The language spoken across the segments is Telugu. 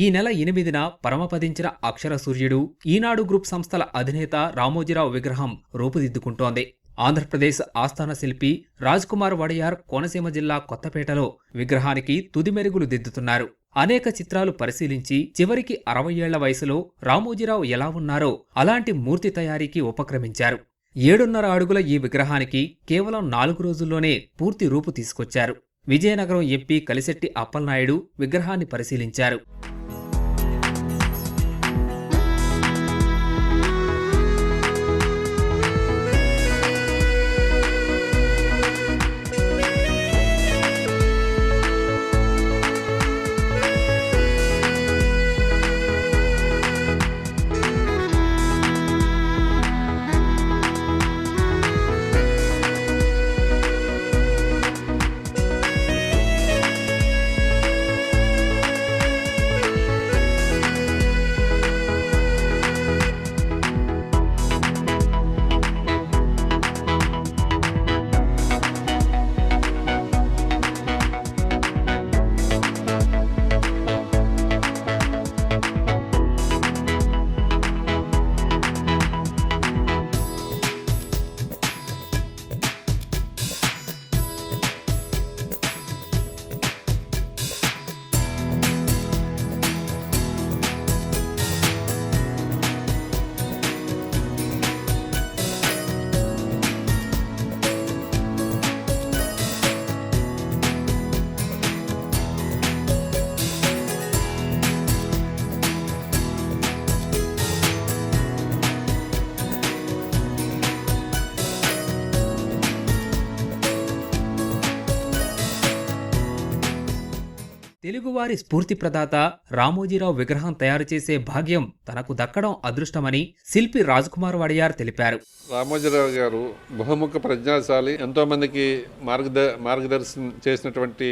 ఈ నెల 8న పరమపదించిన అక్షర సూర్యుడు ఈనాడు గ్రూప్ సంస్థల అధినేత రామోజీరావు విగ్రహం రూపుదిద్దుకుంటోంది. ఆంధ్రప్రదేశ్ ఆస్థాన శిల్పి రాజ్కుమార్ వడయార్ కోనసీమ జిల్లా కొత్తపేటలో విగ్రహానికి తుది మెరుగులు దిద్దుతున్నారు. అనేక చిత్రాలు పరిశీలించి చివరికి 60 ఏళ్ల వయసులో రామోజీరావు ఎలా ఉన్నారో అలాంటి మూర్తి తయారీకి ఉపక్రమించారు. 7.5 అడుగుల ఈ విగ్రహానికి కేవలం 4 రోజుల్లోనే పూర్తి రూపు తీసుకొచ్చారు. విజయనగరం ఎంపీ కలిశెట్టి అప్పలనాయుడు విగ్రహాన్ని పరిశీలించారు. తెలుగువారి స్ఫూర్తి ప్రదాత రామోజీరావు విగ్రహం తయారు చేసే భాగ్యం తనకు దక్కడం అదృష్టమని శిల్పి రాజ్కుమార్ వడయార్ తెలిపారు. రామోజీరావు గారు బహుముఖ ప్రజ్ఞాశాలి, ఎంతో మందికి మార్గదర్శనం చేసినటువంటి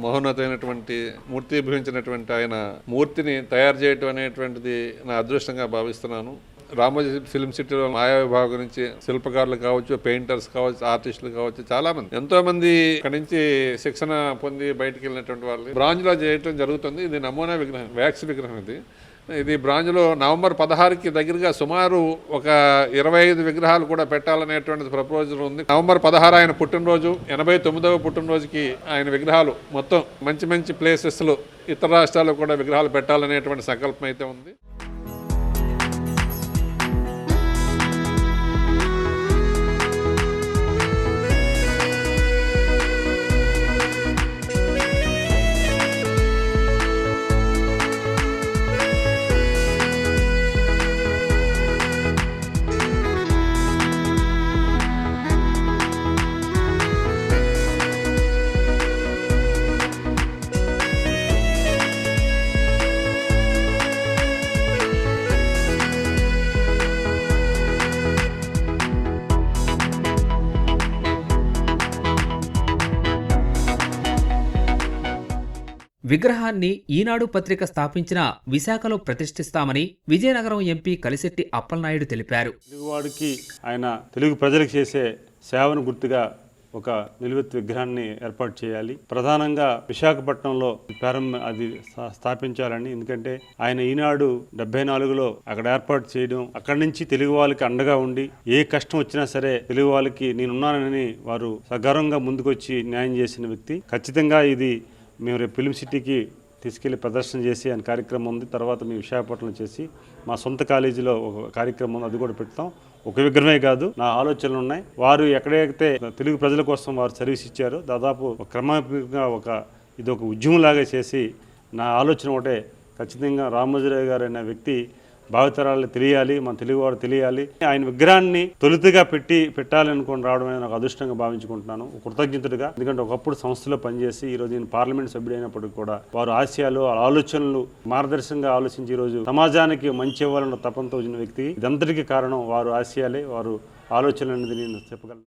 మహోన్నతమైనటువంటి మూర్తి భవించినటువంటి ఆయన మూర్తిని తయారు చేయటం అనేటువంటిది నా అదృష్టంగా భావిస్తున్నాను. రామోజీ ఫిల్మ్ సిటీలో ఆయా విభాగం నుంచి శిల్పకారులు కావచ్చు, పెయింటర్స్ కావచ్చు, ఆర్టిస్టులు కావచ్చు, చాలా మంది ఎంతో మంది ఇక్కడి నుంచి శిక్షణ పొంది బయటకు వెళ్ళినటువంటి వాళ్ళు బ్రాంజ్లో చేయటం జరుగుతుంది. ఇది నమూనా విగ్రహం, వ్యాక్స్ విగ్రహం. ఇది బ్రాంజ్లో నవంబర్ 16కి దగ్గరగా సుమారు ఒక 25 విగ్రహాలు కూడా పెట్టాలనేటువంటిది ప్రపోజల్ ఉంది. నవంబర్ 16 ఆయన పుట్టినరోజు, 89వ పుట్టినరోజుకి ఆయన విగ్రహాలు మొత్తం మంచి మంచి ప్లేసెస్లో ఇతర రాష్ట్రాల్లో కూడా విగ్రహాలు పెట్టాలనేటువంటి సంకల్పం అయితే ఉంది. విగ్రహాన్ని ఈనాడు పత్రిక స్థాపించిన విశాఖలో ప్రతిష్ఠిస్తామని విజయనగరం ఎంపీ కలిశెట్టి అప్పలనాయుడు తెలిపారు. తెలుగువాడికి ఆయన తెలుగు ప్రజలకు చేసే సేవను గుర్తుగా ఒక నిలువెత్తు విగ్రహాన్ని ఏర్పాటు చేయాలి. ప్రధానంగా విశాఖపట్నంలో అది స్థాపించాలని. ఎందుకంటే ఆయన ఈనాడు 74లో అక్కడ ఏర్పాటు చేయడం, అక్కడి నుంచి తెలుగు వాళ్ళకి అండగా ఉండి ఏ కష్టం వచ్చినా సరే తెలుగు వాళ్ళకి నేనున్నానని వారు సగర్వంగా ముందుకొచ్చి న్యాయం చేసిన వ్యక్తి. ఖచ్చితంగా ఇది మేము రేపు ఫిల్మ్ సిటీకి తీసుకెళ్లి ప్రదర్శన చేసి ఆయన కార్యక్రమం ఉంది. తర్వాత మేము విశాఖపట్నం చేసి మా సొంత కాలేజీలో ఒక కార్యక్రమం ఉంది, అది కూడా పెడతాం. ఒక విగ్రహమే కాదు, నా ఆలోచనలు ఉన్నాయి. వారు ఎక్కడైతే తెలుగు ప్రజల కోసం వారు సర్వీస్ ఇచ్చారో దాదాపు క్రమంగా ఇది ఒక ఉద్యమంలాగా చేసి నా ఆలోచన ఒకటే, ఖచ్చితంగా రామోజీరావు గారు అనే వ్యక్తి భావితరాలు తెలియాలి, మన తెలుగువాడు తెలియాలి. ఆయన విగ్రహాన్ని తొలుతగా పెట్టాలి అనుకుని రావడం అనేది నాకు అదృష్టంగా భావించుకుంటున్నాను, కృతజ్ఞతగా. ఎందుకంటే ఒకప్పుడు సంస్థలో పనిచేసి ఈరోజు నేను పార్లమెంట్ సభ్యుడైనప్పటికీ కూడా వారు ఆశయాలు, ఆలోచనలు మార్గదర్శకంగా ఆలోచించి ఈరోజు సమాజానికి మంచి ఇవ్వాలన్న తపంతో వచ్చిన వ్యక్తి. ఇదంతటికీ కారణం వారు ఆశయాలే, వారు ఆలోచనలు అనేది నేను చెప్పగలను.